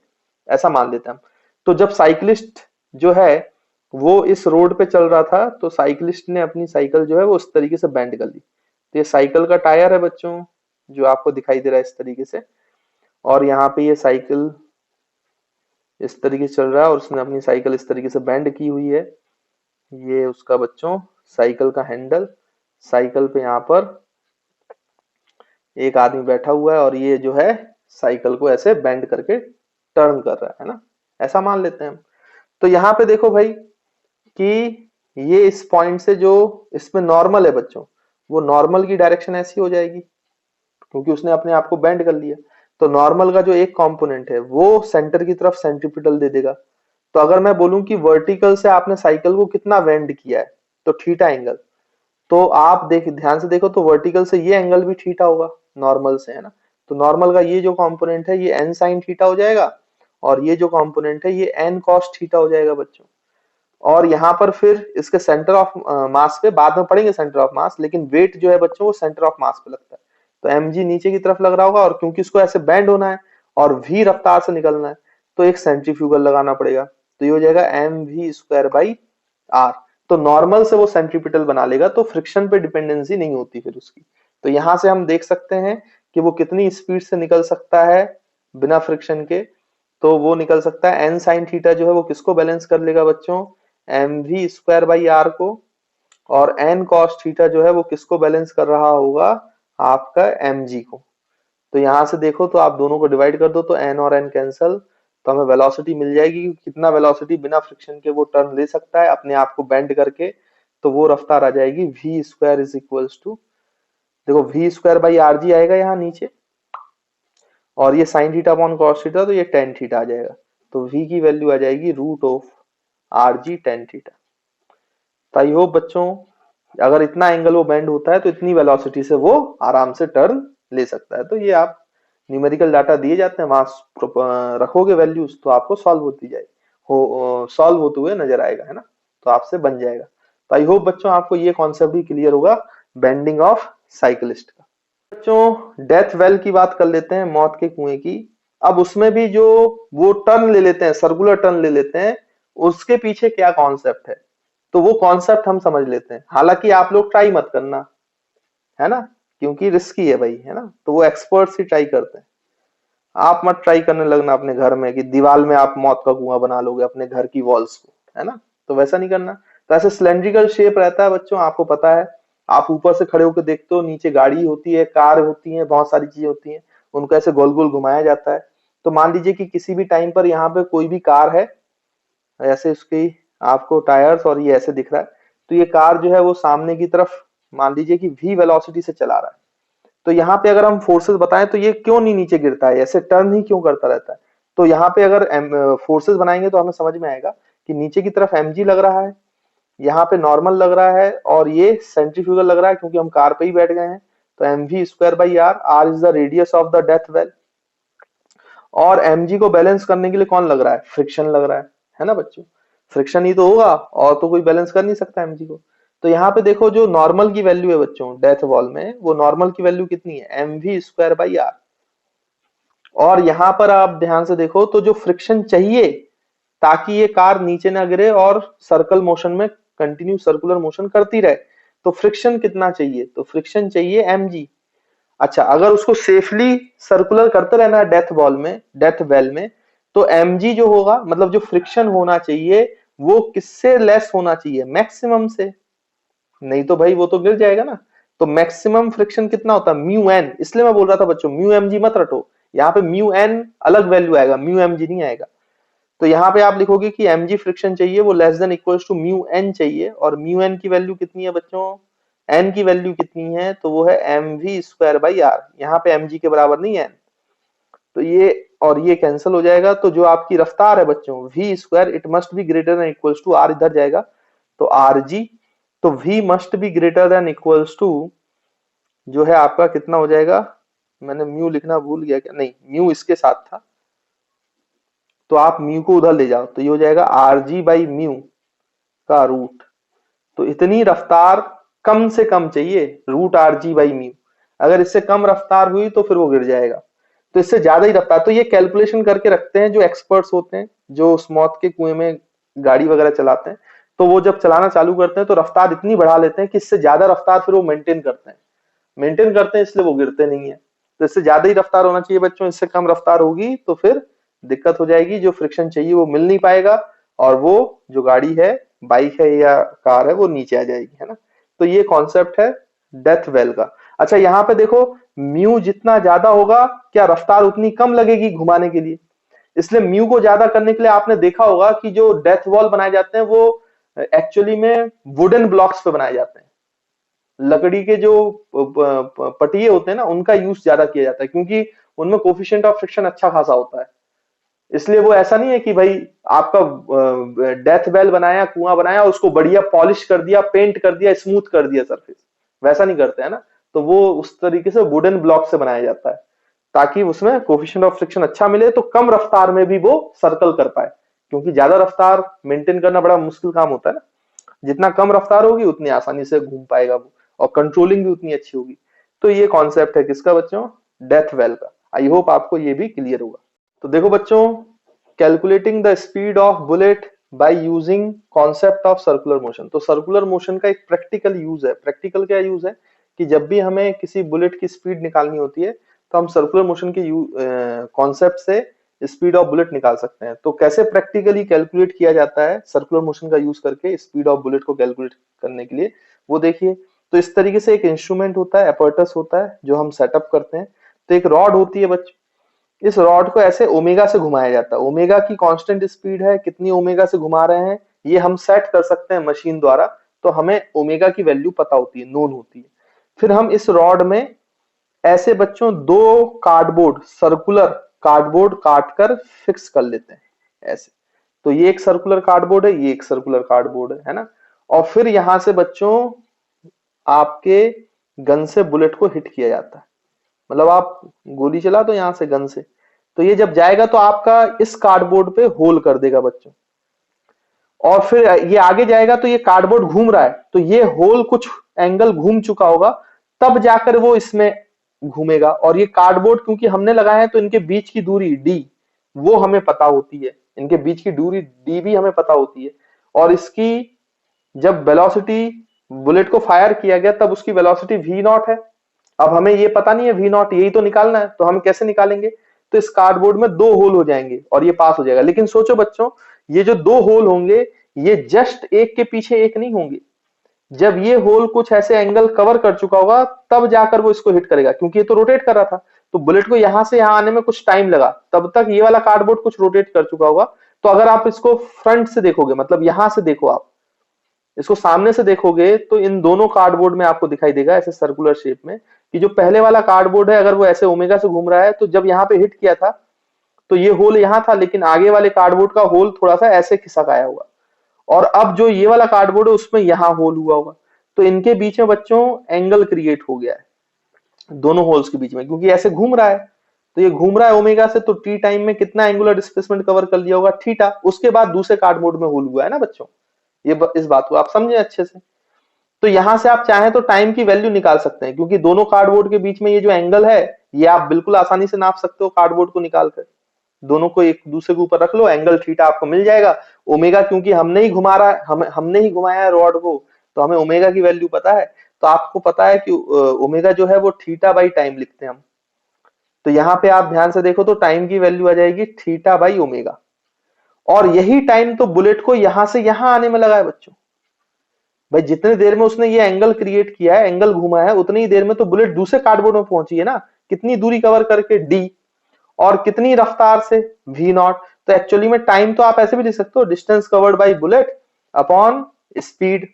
ऐसा मान लेते हैं हम। तो जब साइकिलिस्ट जो है वो इस रोड पे चल रहा था तो साइकिलिस्ट ने अपनी साइकिल जो है वो उस तरीके से बेंड कर ली। तो ये साइकिल का टायर है बच्चों जो आपको दिखाई दे रहा है इस तरीके से, और यहाँ पे ये साइकिल इस तरीके से चल रहा है और उसने अपनी साइकिल इस तरीके से बेंड की हुई है। ये उसका बच्चों साइकिल का हैंडल, साइकिल पे यहाँ पर एक आदमी बैठा हुआ है और ये जो है साइकिल को ऐसे बेंड करके टर्न कर रहा है ना, ऐसा मान लेते हैं हम। तो यहाँ पे देखो भाई कि ये इस पॉइंट से जो इसमें नॉर्मल है बच्चों, वो नॉर्मल की डायरेक्शन ऐसी हो जाएगी क्योंकि उसने अपने आप को बेंड कर लिया। तो नॉर्मल का जो एक कंपोनेंट है वो सेंटर की तरफ सेंट्रीपिटल दे देगा। तो अगर मैं बोलूं कि वर्टिकल से आपने साइकिल को कितना बेंड किया है तो थीटा एंगल, तो आप देख ध्यान से देखो तो वर्टिकल से ये एंगल भी थीटा होगा नॉर्मल से, है ना। तो नॉर्मल का ये जो कंपोनेंट है ये एन साइन थीटा हो जाएगा और ये जो कंपोनेंट है ये एन कॉस थीटा हो जाएगा बच्चों। और यहाँ पर फिर इसके सेंटर ऑफ मास पे बाद में पढ़ेंगे सेंटर ऑफ मास, लेकिन वेट जो है बच्चों वो सेंटर ऑफ मास पे लगता है। तो mg नीचे की तरफ लग रहा होगा और क्योंकि इसको ऐसे बैंड होना है और v रफ्तार से निकलना है तो एक सेंट्रीफ्यूगल लगाना पड़ेगा। तो ये हो जाएगा mv स्क्वायर बाई r। तो नॉर्मल से वो सेंट्रीपिटल बना लेगा तो फ्रिक्शन पे डिपेंडेंसी नहीं होती फिर उसकी। तो यहां से हम देख सकते हैं कि वो कितनी स्पीड से निकल सकता है बिना फ्रिक्शन के। तो वो निकल सकता है एन साइन थीटा जो है वो किसको बैलेंस कर लेगा बच्चों, m v square by r को, और एन कॉस थीटा जो है वो किसको बैलेंस कर रहा होगा, आपका एम जी को। तो यहां से देखो तो आप दोनों को डिवाइड कर दो तो एन और एन कैंसल, तो हमें वेलोसिटी मिल जाएगी। कितना वेलोसिटी बिना फ्रिक्शन के वो टर्न ले सकता है अपने आप को बेंड करके, तो वो रफ्तार आ जाएगी v square is equals to, देखो v square by r g आएगा यहाँ नीचे और ये sine theta upon cos theta तो ये टेन थीटा आ जाएगा। तो v की वैल्यू आ जाएगी root of r g tan theta. तो आई होप बच्चों अगर इतना एंगल वो बेंड होता है तो इतनी वेलोसिटी से वो आराम से टर्न ले सकता है। तो ये आप न्यूमेरिकल डाटा दिए जाते हैं वहां रखोगे वैल्यूज तो आपको सॉल्व होती जाएगी, सॉल्व होते हुए नजर आएगा, है ना। तो आपसे बन जाएगा। तो आई होप बच्चों आपको ये कॉन्सेप्ट भी क्लियर होगा बेंडिंग ऑफ साइकिलिस्ट का। बच्चों डेथ वेल की बात कर लेते हैं, मौत के कुएं की। अब उसमें भी जो वो टर्न ले लेते हैं, सर्कुलर टर्न ले लेते हैं, उसके पीछे क्या कॉन्सेप्ट है तो वो कॉन्सेप्ट हम समझ लेते हैं। हालांकि आप लोग ट्राई मत करना, है ना, क्योंकि रिस्की है भाई, है ना। तो वो एक्सपर्ट्स ही ट्राई करते हैं, आप मत ट्राई करने लगना अपने घर में कि दीवार में आप मौत का कुआं बना लोगे अपने घर की वॉल्स को, है ना। तो वैसा नहीं करना। तो ऐसे सिलेंड्रिकल शेप रहता है बच्चों, आपको पता है। आप ऊपर से खड़े होकर देखते हो नीचे गाड़ी होती है, कार होती है, बहुत सारी चीजें होती हैं, उनको ऐसे गोल गोल घुमाया जाता है। तो मान लीजिए कि किसी भी टाइम पर यहाँ पे कोई भी कार है, ऐसे उसकी आपको टायर्स और ये ऐसे दिख रहा है, तो ये कार जो है वो सामने की तरफ मान लीजिए कि v वेलोसिटी से चला रहा है। तो यहाँ पे अगर हम फोर्सेस बताएं तो ये क्यों नहीं नीचे गिरता है, ऐसे टर्न ही क्यों करता रहता है। तो यहाँ पे अगर फोर्सेस बनाएंगे तो हमें समझ में आएगा कि नीचे की तरफ mg लग रहा है, यहाँ पे नॉर्मल लग रहा है और ये सेंट्रीफ्यूगल लग रहा है क्योंकि हम कार पे ही बैठ गए हैं। तो mv square by r, r is the radius of the death well, और mg को बैलेंस करने के लिए कौन लग रहा है, फ्रिक्शन लग रहा है ना बच्चों। फ्रिक्शन ही तो होगा और तो कोई बैलेंस कर नहीं सकता mg को। तो यहाँ पे देखो जो नॉर्मल की वैल्यू है बच्चों डेथ वॉल में, वो नॉर्मल की वैल्यू कितनी है, mv स्क्वायर बाई आर। और यहाँ पर आप ध्यान से देखो तो जो फ्रिक्शन चाहिए ताकि ये कार नीचे ना गिरे और सर्कल मोशन में कंटिन्यू सर्कुलर मोशन करती रहे, तो फ्रिक्शन कितना चाहिए, तो फ्रिक्शन चाहिए mg। अच्छा अगर उसको सेफली सर्कुलर करते रहना है डेथ बॉल में, डेथ वेल में, तो mg जो होगा मतलब जो फ्रिक्शन होना चाहिए वो किससे लेस होना चाहिए, मैक्सिमम से, नहीं तो भाई वो तो गिर जाएगा ना। तो मैक्सिमम फ्रिक्शन कितना होता है, म्यू एन। इसलिए मैं बोल रहा था बच्चों म्यू mg मत रटो, यहाँ पे म्यू एन अलग वैल्यू आएगा, म्यू mg नहीं आएगा। तो यहाँ पे आप लिखोगे कि mg फ्रिक्शन चाहिए वो less than equals to mu n चाहिए, और म्यू एन की वैल्यू कितनी है बच्चों, एन की वैल्यू कितनी है तो वो है mv स्क्वायर बाई आर। यहाँ पे mg के बराबर नहीं है n, तो ये और ये कैंसिल हो जाएगा, तो जो आपकी रफ्तार है बच्चों v square it must be greater than equals to r, इधर जाएगा तो rg, तो v must be greater than equals to जो है आपका कितना हो जाएगा, मैंने म्यू लिखना भूल गया क्या, नहीं म्यू इसके साथ था, तो आप म्यू को उधर ले जाओ तो ये हो जाएगा rg बाई म्यू का रूट, तो इतनी रफ्तार कम से कम चाहिए root R G by mu, अगर इससे कम रफ्तार हुई तो फिर वो गिर जाएगा, तो इससे ज्यादा ही रफ्तार, तो ये कैलकुलेशन करके रखते हैं जो एक्सपर्ट्स होते हैं, जो उस मौत के कुएं में गाड़ी वगैरह चलाते हैं, तो वो जब चलाना चालू करते हैं तो रफ्तार इतनी बढ़ा लेते हैं कि इससे ज्यादा रफ्तार फिर वो मेंटेन करते हैं इसलिए वो गिरते नहीं है, तो इससे ज्यादा ही रफ्तार होना चाहिए बच्चों, इससे कम रफ्तार होगी तो फिर दिक्कत हो जाएगी, जो फ्रिक्शन चाहिए वो मिल नहीं पाएगा और वो जो गाड़ी है, बाइक है या कार है, वो नीचे आ जाएगी, है ना। तो ये कॉन्सेप्ट है डेथ वेल का। अच्छा यहाँ पे देखो म्यू जितना ज्यादा होगा क्या रफ्तार उतनी कम लगेगी घुमाने के लिए, इसलिए म्यू को ज्यादा करने के लिए आपने देखा होगा कि जो डेथ वॉल बनाए जाते हैं वो एक्चुअली में वुडन ब्लॉक्स पे बनाए जाते हैं, लकड़ी के जो पटिए होते हैं ना उनका यूज ज्यादा किया जाता है, क्योंकि उनमें कोफिशिएंट ऑफ फ्रिक्शन अच्छा खासा होता है, इसलिए वो ऐसा नहीं है कि भाई आपका डेथ वेल बनाया, कुआं बनाया, उसको बढ़िया पॉलिश कर दिया, पेंट कर दिया, स्मूथ कर दिया सरफेस, वैसा नहीं करते हैं ना, तो वो उस तरीके से वुडन ब्लॉक से बनाया जाता है ताकि उसमें कोफिशिएंट ऑफ फ्रिक्शन अच्छा मिले, तो कम रफ्तार में भी वो सर्कल कर पाए, क्योंकि ज्यादा रफ्तार मेंटेन करना बड़ा मुश्किल काम होता है ना, जितना कम रफ्तार होगी उतनी आसानी से घूम पाएगा वो, और कंट्रोलिंग भी उतनी अच्छी होगी। तो ये कॉन्सेप्ट है किसका बच्चों, डेथ वेल का। आई होप आपको ये भी क्लियर होगा। तो देखो बच्चों, calculating the speed of bullet by using concept of circular motion, तो सर्कुलर मोशन का एक प्रैक्टिकल यूज है, प्रैक्टिकल क्या यूज है कि जब भी हमें किसी बुलेट की स्पीड निकालनी होती है तो हम सर्कुलर मोशन के कॉन्सेप्ट से स्पीड ऑफ बुलेट निकाल सकते हैं। तो कैसे प्रैक्टिकली कैलकुलेट किया जाता है सर्कुलर मोशन का यूज करके स्पीड ऑफ बुलेट को कैलकुलेट करने के लिए, वो देखिए। तो इस तरीके से एक इंस्ट्रूमेंट होता है, अपैरेटस होता है जो हम सेटअप करते हैं। तो एक रॉड होती है बच्चों, इस रॉड को ऐसे ओमेगा से घुमाया जाता है, ओमेगा की कांस्टेंट स्पीड है, कितनी ओमेगा से घुमा रहे हैं ये हम सेट कर सकते हैं मशीन द्वारा, तो हमें ओमेगा की वैल्यू पता होती है, नोन होती है। फिर हम इस रॉड में ऐसे बच्चों दो कार्डबोर्ड, सर्कुलर कार्डबोर्ड काट कर फिक्स कर लेते हैं ऐसे, तो ये एक सर्कुलर कार्डबोर्ड है, ये एक सर्कुलर कार्डबोर्ड है ना। और फिर यहां से बच्चों आपके गन से बुलेट को हिट किया जाता है, मतलब आप गोली चला दो यहां से गन से, तो ये जब जाएगा तो आपका इस कार्डबोर्ड पे होल कर देगा बच्चों, और फिर ये आगे जाएगा तो ये कार्डबोर्ड घूम रहा है, तो ये होल कुछ एंगल घूम चुका होगा, तब जाकर वो इसमें घूमेगा। और ये कार्डबोर्ड क्योंकि हमने लगाया है तो इनके बीच की दूरी डी वो हमें पता होती है, इनके बीच की दूरी डी भी हमें पता होती है, और इसकी जब वेलोसिटी बुलेट को फायर किया गया तब उसकी वेलोसिटी वी नॉट है। अब हमें ये पता नहीं है वी नॉट, यही तो निकालना है, तो हम कैसे निकालेंगे, तो इस कार्डबोर्ड में दो होल हो जाएंगे और ये पास हो जाएगा। लेकिन सोचो बच्चों, ये जो दो होल होंगे ये जस्ट एक के पीछे एक नहीं होंगे, जब ये होल कुछ ऐसे एंगल कवर कर चुका होगा तब जाकर वो इसको हिट करेगा, क्योंकि ये तो रोटेट कर रहा था, तो बुलेट को यहां से यहां आने में कुछ टाइम लगा, तब तक ये वाला कार्डबोर्ड कुछ रोटेट कर चुका होगा। तो अगर आप इसको फ्रंट से देखोगे, मतलब यहां से देखो, आप इसको सामने से देखोगे तो इन दोनों कार्डबोर्ड में आपको दिखाई देगा ऐसे सर्कुलर शेप में कि जो पहले वाला कार्डबोर्ड है अगर वो ऐसे ओमेगा से घूम रहा है तो जब यहाँ पे हिट किया था तो ये होल यहाँ था, लेकिन आगे वाले कार्डबोर्ड का होल थोड़ा सा ऐसे खिसक आया होगा, और अब जो ये वाला कार्डबोर्ड है उसमें यहाँ होल हुआ होगा, तो इनके बीच में बच्चों एंगल क्रिएट हो गया है दोनों होल्स के बीच में, क्योंकि ऐसे घूम रहा है, तो ये घूम रहा है ओमेगा से, तो टी टाइम में कितना एंगुलर डिस्प्लेसमेंट कवर कर लिया होगा, थीटा। उसके बाद दूसरे कार्डबोर्ड में होल हुआ है ना बच्चों, ये इस बात को आप समझे अच्छे से। तो यहां से आप चाहें तो टाइम की वैल्यू निकाल सकते हैं, क्योंकि दोनों कार्डबोर्ड के बीच में ये जो एंगल है ये आप बिल्कुल आसानी से नाप सकते हो कार्डबोर्ड को निकालकर, दोनों को एक दूसरे के ऊपर रख लो, एंगल थीटा आपको मिल जाएगा। ओमेगा क्योंकि हमने ही घुमा रहा है, हमने ही घुमाया है रॉड को, तो हमें ओमेगा की वैल्यू पता है, तो आपको पता है कि ओमेगा जो है वो थीटा बाई टाइम लिखते हैं हम, तो यहाँ पे आप ध्यान से देखो तो टाइम की वैल्यू आ जाएगी थीटा बाई ओमेगा, और यही टाइम तो बुलेट को यहां से यहां आने में लगा है बच्चों। भाई जितनी देर में उसने ये एंगल क्रिएट किया है, एंगल घुमा है, उतनी ही देर में तो बुलेट दूसरे कार्डबोर्ड में पहुंची है ना, कितनी दूरी कवर करके डी, और कितनी रफ्तार से वी नॉट। तो एक्चुअली में टाइम तो आप ऐसे भी लिख सकते हो, distance covered by bullet upon speed,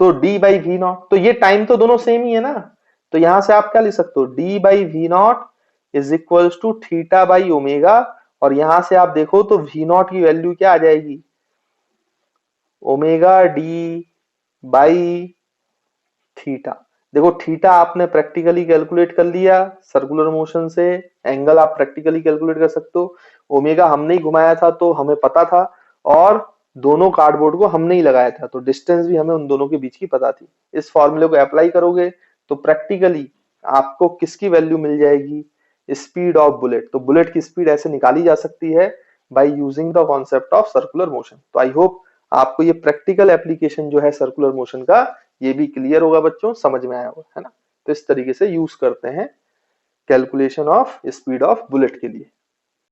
तो डी बाई वी नॉट, तो ये टाइम तो दोनों सेम ही है ना, तो यहां से आप क्या लिख सकते हो, D by V naught is equals to theta by omega, और यहां से आप देखो तो वी नॉट की वैल्यू क्या आ जाएगी, ओमेगा डी बाई थीटा। देखो थीटा आपने प्रैक्टिकली कैलकुलेट कर लिया सर्कुलर मोशन से, एंगल आप प्रैक्टिकली कैलकुलेट कर सकते हो, ओमेगा हमने ही घुमाया था तो हमें पता था, और दोनों कार्डबोर्ड को हमने ही लगाया था तो डिस्टेंस भी हमें उन दोनों के बीच की पता थी। इस फॉर्मूले को अप्लाई करोगे तो प्रैक्टिकली आपको किसकी वैल्यू मिल जाएगी, स्पीड ऑफ बुलेट। तो बुलेट की स्पीड ऐसे निकाली जा सकती है by using the concept of circular motion. तो आई होप आपको ये प्रैक्टिकल एप्लीकेशन जो है सर्कुलर मोशन का ये भी क्लियर होगा बच्चों, समझ में आया होगा, है ना। तो इस तरीके से यूज करते हैं calculation of speed of bullet के लिए।